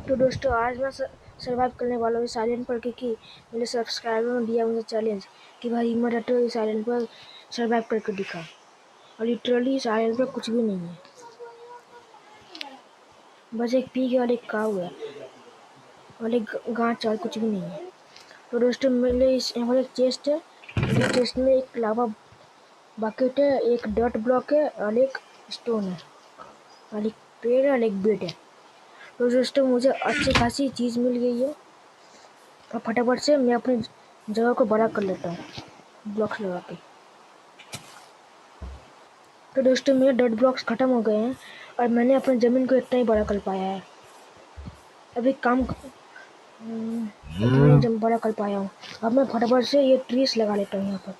तो दोस्तों आज मैं सर्वाइव करने वाला हूँ इस आइलैंड पर, क्योंकि मेरे सब्सक्राइबर ने दिया मुझे चैलेंज कि भाई हिम्मत हटो इस आइलैंड पर सर्वाइव करके दिखा। और लिटरली इस आइलैंड पर कुछ भी नहीं है, बस एक पीक और एक काऊ है और एक गांच और कुछ भी नहीं है। तो दोस्तों मेरे इस यहाँ पर एक चेस्ट है, इस चेस्ट में एक लावा बकेट है, एक डॉट ब्लॉक है और एक स्टोन है और एक पेड़ है और एक बेड है। तो दोस्तों मुझे अच्छी खासी चीज़ मिल गई है और फटाफट से मैं अपनी जगह को बड़ा कर लेता हूँ ब्लॉक्स लगा के। तो दोस्तों मेरे डॉट ब्लॉक्स ख़त्म हो गए हैं और मैंने अपनी ज़मीन को इतना ही बड़ा कर पाया है। अभी काम इतना ही बड़ा कर पाया हूँ। अब मैं फटाफट से ये ट्रीज लगा लेता हूँ यहाँ पर,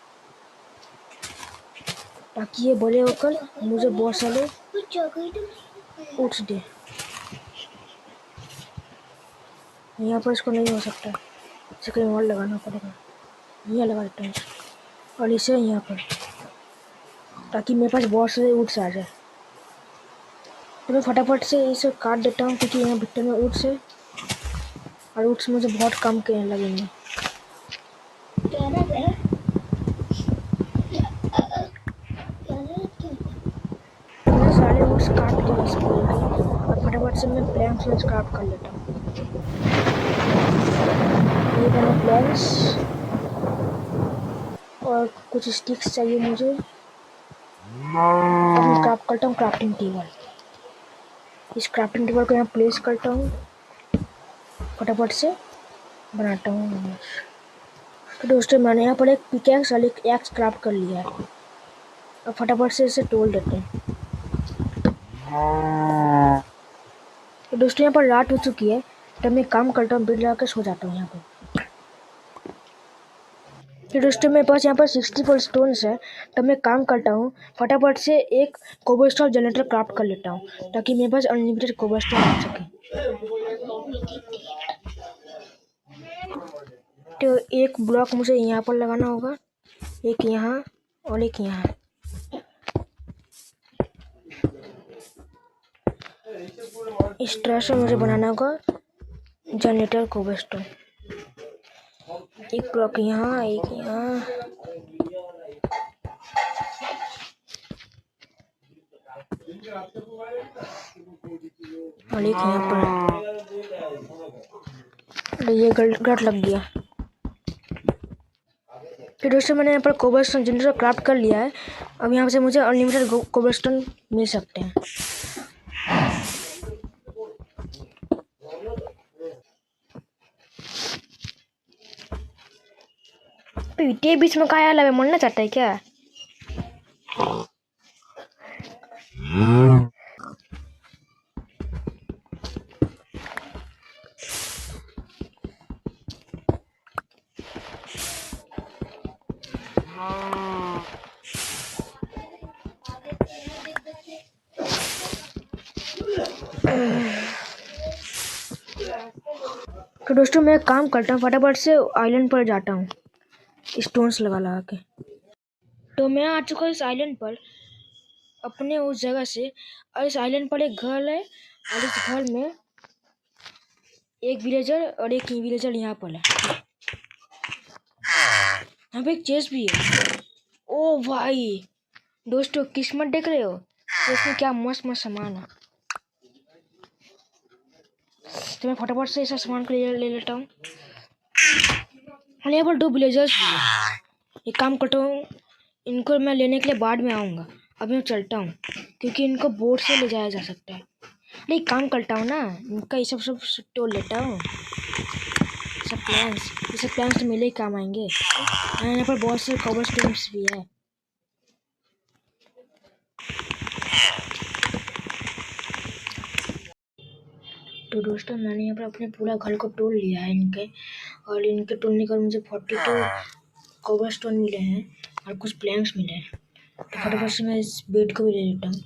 ताकि ये बड़े होकर मुझे बहुत सारे उठ दे। यहाँ पर इसको नहीं हो सकता, इसे कहीं और लगाना पड़ेगा। यहाँ लगा देता हूँ और इसे यहाँ पर, ताकि मेरे पास बहुत सारे उट्स आ जाए। तो मैं फटाफट से इसे काट देता हूँ, क्योंकि यहाँ भीतर में उट्स है और उट्स मुझे बहुत कम के लगेंगे। मैंने सारे उट्स काट लिए इस पूरे के, और फटाफट से मैं प्लैंक्स क्राफ्ट कर लेता हूँ। ये बना प्लैंक्स और कुछ स्टिक्स चाहिए मुझे। अब मैं क्राफ्ट करता हूँ क्राफ्टिंग टेबल। इस क्राफ्टिंग टेबल को यहाँ प्लेस करता हूँ, फटाफट से बनाता हूँ। तो दोस्तों मैंने यहाँ पर एक पिकैक्स और एक एक्स क्राफ्ट कर लिया है, और फटाफट से इसे तोड़ देते हैं। तो दोस्तों यहाँ पर रात हो चुकी है, तब मैं काम करता हूँ, बेड लगा के सो जाता हूँ यहाँ पर। तो दोस्तों मेरे पास यहाँ पर 64 स्टोन्स है, तब मैं काम करता हूँ, फटाफट से एक कोबलस्टोन जनरेटर क्राफ्ट कर लेता हूँ, ताकि मेरे पास अनलिमिटेड कोबलस्टोन आ सके। तो एक ब्लॉक मुझे यहाँ पर लगाना होगा, एक यहाँ और एक यहाँ। इस तरह से मुझे बनाना होगा जनरेटर कोबलस्टोन। एक ब्लॉक यहाँ, एक यहाँ, और एक यहाँ पर। ये गलत लग गया। फिर दोस्तों मैंने यहाँ पर कोबलस्टोन जनरेटर क्राफ्ट कर लिया है। अब यहाँ से मुझे अनलिमिटेड कोबलस्टोन मिल सकते हैं। पीटे बीच में कहा लगे, मरना चाहता है क्या? तो दोस्तों मैं काम करता हूँ, फटाफट से आइलैंड पर जाता हूँ स्टोन्स लगा के। तो मैं आ चुका हूँ इस आइलैंड पर अपने उस जगह से, और इस आइलैंड पर एक घर है और इस घर में एक विलेजर और एक विलेजर यहाँ पर है। यहाँ पे एक चेस्ट भी है। ओ भाई दोस्तों किस्मत देख रहे हो, तो इसमें क्या मस्त मस्त सामान है। तो मैं फटाफट से ऐसा सामान को ले लेता हूँ। और यहाँ पर दो विलेजर्स भी है। एक काम करता हूँ, इनको मैं लेने के लिए बाद में आऊँगा। अभी मैं चलता हूँ, क्योंकि इनको बोट से ले जाया जा सकता है। नहीं काम करता हूँ ना, इनका ये सब तोड़ लेता हूँ। ये सब प्लान्स तो मेरे ही काम आएंगे। यहाँ पर बहुत से कोबलस्टोन्स भी है। तो दोस्तों मैंने यहाँ पर अपने पूरा घर को तोड़ लिया है इनके, और इनके तोड़ने के बाद मुझे 42 कोबलस्टोन मिले हैं और कुछ प्लैंक्स मिले हैं। तो फटाफट से मैं इस बेड को भी ले लेता हूँ,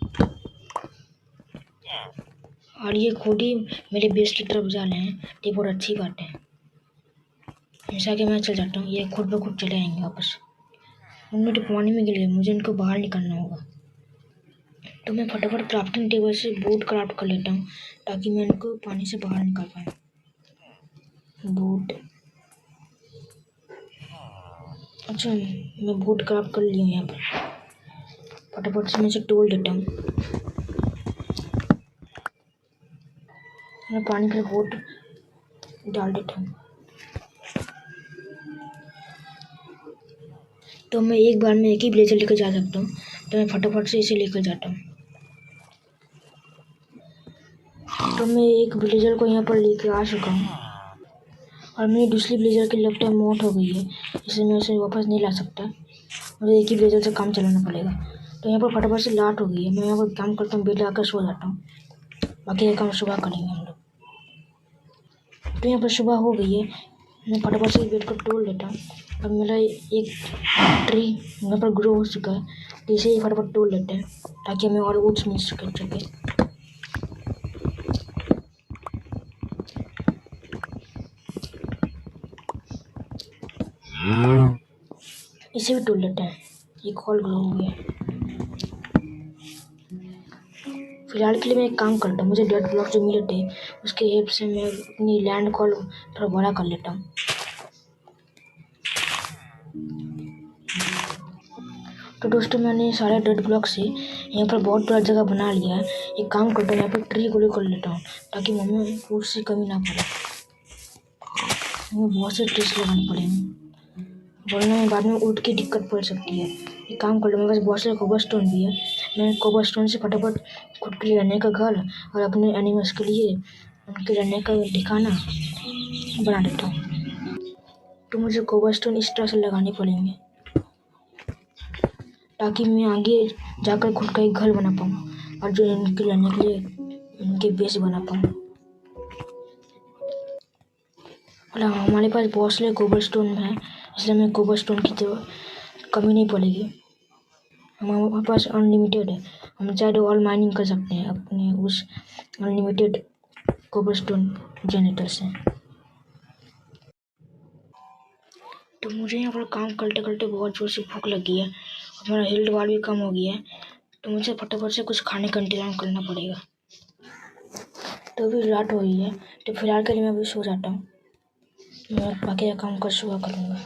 और ये खुद ही मेरे बेस की तरफ जा रहे हैं, ये बहुत अच्छी बात है। जैसा कि मैं चल जाता हूँ, ये खुद ब खुद चले आएंगे वापस। उनमें तो पानी में गिर गए, मुझे इनको बाहर निकलना होगा। तो मैं फटाफट क्राफ्टिंग टेबल से बोट क्राफ्ट कर लेता हूँ ताकि मैं इनको पानी से बाहर निकाल पाऊँ। बोट, अच्छा मैं बोट क्राफ्ट कर लिया हूँ। यहाँ पर फटाफट से मैं इसे तोड़ देता हूँ। मैं पानी के बोट डाल देता हूँ। तो मैं एक बार में एक ही ब्लेजर लेकर जा सकता हूँ, तो मैं फटाफट से इसे लेकर जाता हूँ। तो मैं एक ब्लेजर को यहाँ पर लेकर आ चुका हूँ और मेरी दूसरी ब्लेजर की लगता है मौत हो गई है, इसलिए मैं उसे वापस नहीं ला सकता। मुझे एक ही ब्लेजर से काम चलाना पड़ेगा। तो यहाँ पर फटाफट से लाट हो गई है। मैं यहाँ पर काम करता हूँ, बेड लगाकर सो जाता हूँ। बाकी का काम सुबह करेंगे हम लोग। तो यहाँ पर सुबह हो गई है। मैं फटाफट से बेड को तोड़ लेता हूँ और मेरा एक ट्री यहाँ पर ग्रो हो चुका है, तो इसे ही फटाफट तोड़ लेते हैं ताकि हमें और ओट्स मिल सके। इसे भी तोड़ लेते हैं। एक और ग्रो हो गया। फिलहाल के लिए मैं एक काम करता हूँ, मुझे डेड ब्लॉक जो मिले थे उसकी हेल्प से मैं अपनी लैंड को थोड़ा बड़ा कर लेता हूँ। तो दोस्तों मैंने सारे डेड ब्लॉक से यहाँ पर बहुत बड़ा जगह बना लिया है। एक काम करता हूँ, यहाँ पर ट्री ग्रो कर लेता हूँ ताकि मम्मी फूड से कमी ना पड़े। हमें बहुत से ट्रीज लगाने पड़ेंगे, वरना में बाद में ऊँट की दिक्कत पड़ सकती है। एक काम कर लो, मेरे पास बहुत सारे कोबलस्टोन भी है। मैं कोबलस्टोन से फटाफट खुद के लिए रहने का घर और अपने एनिमल्स के लिए उनके रहने का ठिकाना बना देता हूँ। तो मुझे कोबलस्टोन इस तरह से लगाने पड़ेंगे ताकि मैं आगे जाकर खुद का एक घर बना पाऊँ और जो इनके रहने के लिए इनके बेस बना पाऊँ। और हमारे पास बहुत सारे कोबलस्टोन है, इसलिए हमें कोबलस्टोन की तो कमी नहीं पड़ेगी। हमारे पास अनलिमिटेड है, हम चाहे तो और माइनिंग कर सकते हैं अपने उस अनलिमिटेड कोबलस्टोन जनरेटर से। तो मुझे यहाँ पर काम करते करते बहुत जोर से भूख लगी है और मेरा हेल्थ बार भी कम हो गया है, तो मुझे फटाफट से कुछ खाने का इंतजाम करना पड़ेगा। तो अभी रात हो गई है, तो फिलहाल के लिए मैं अभी सो जाता हूँ। मैं बाकी का काम कर सुबह करूँगा।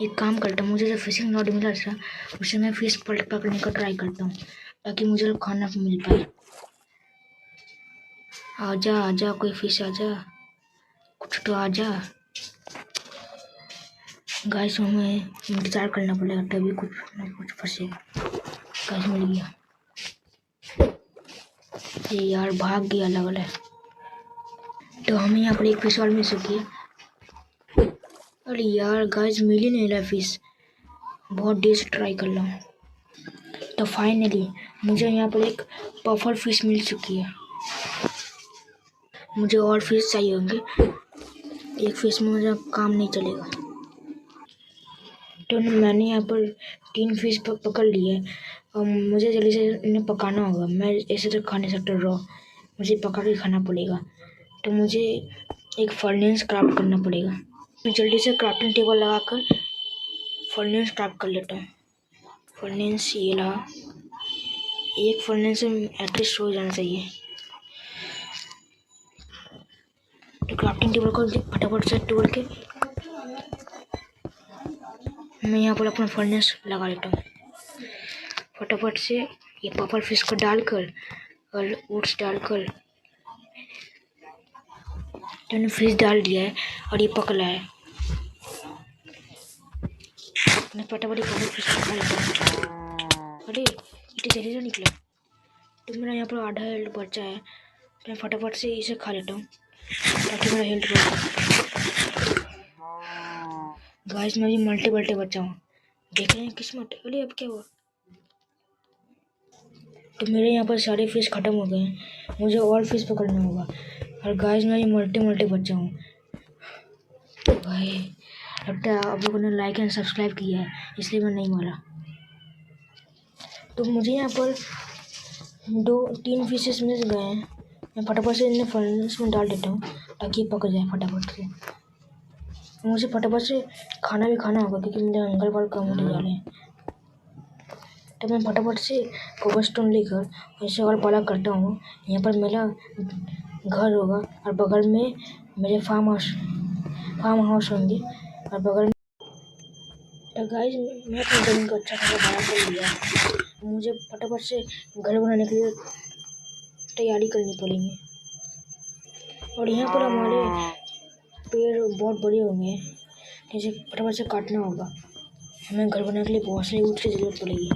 एक काम करता हूँ, मुझे जो फिशिंग रॉड मिला था उसे मैं फिश पकड़ने का ट्राई करता हूँ ताकि मुझे खाना मिल पाए। आजा आजा कोई फिश आजा, कुछ तो आजा। गाइस हमें इंतजार करना पड़ेगा, तभी कुछ ना कुछ फंसेगा। गाइस मिल गया। ये यार भाग गया अलग अलग। तो हमें यहाँ पर एक फिश और मिल चुकी है। अरे यार गाइस मिल ही नहीं रहा फिश, बहुत देर से ट्राई कर रहा हूँ। तो फाइनली मुझे यहाँ पर एक पफर फिश मिल चुकी है। मुझे और फिश चाहिए होंगे, एक फिश में मुझे काम नहीं चलेगा। तो मैंने यहाँ पर 3 फिश पकड़ लिए है और मुझे जल्दी से इन्हें पकाना होगा। मैं ऐसे तो खा नहीं सकता रॉ, मुझे पका के खाना पड़ेगा। तो मुझे एक फर्नेस क्राफ्ट करना पड़ेगा। मैं जल्दी से क्राफ्टिंग टेबल लगाकर फर्नेस क्राफ्ट कर लेता हूँ। फर्नेस ये रहा, एक फर्नेस से एटलीस्ट हो जाना चाहिए। तो क्राफ्टिंग टेबल को फटाफट से तोड़ के मैं यहाँ पर अपना फर्नेस लगा लेता हूँ। फटाफट से ये पफर फिश को डालकर और ओट्स डालकर मैंने फिश डाल दिया है और ये पक रहा है। मैं फटाफट पफर फिश को खा लेता हूँ। अरे इतनी जल्दी से निकला। तो मेरा यहाँ पर आधा हेल्थ बचा है, तो मैं फटाफट से इसे खा लेता हूँ ताकि मेरा हेल्थ बढ़े। गाइस मैं भी मल्टी बचा हूँ, देख रहे हैं किस्मत। अरे अब क्या हुआ? तो मेरे यहाँ पर सारे फिश ख़त्म हो गए हैं, मुझे और फिश पकड़ना होगा। और गाइस मैं ये मल्टी बच्चा हूँ भाई। लगता है आप लोगों ने लाइक एंड सब्सक्राइब किया है, इसलिए मैं नहीं मारा। तो मुझे यहाँ पर 2-3 फिशेस मिल गए हैं। मैं फटाफट से इन्हें फर्नेस में डाल देता हूँ ताकि पक जाए फटाफट से। मुझे फटाफट से खाना भी खाना होगा क्योंकि मेरे अंगल बार कम होने जा रहे हैं। तो मैं फटाफट से कोबलस्टोन लेकर ऐसे और बड़ा करता हूँ। यहाँ पर मेरा घर होगा और बगल में मेरे फार्म हाउस होंगे और बगल में। तो गाइस मैं अपनी ज़मीन को अच्छा खासा बड़ा कर लिया। मुझे फटाफट से घर बनाने के लिए तैयारी करनी पड़ेगी और यहाँ पर हमारे पेड़ बहुत बड़े होंगे, जिसे फटाफट से काटना होगा। हमें घर बनाने के लिए बहुत सारी वुड की ज़रूरत पड़ेगी।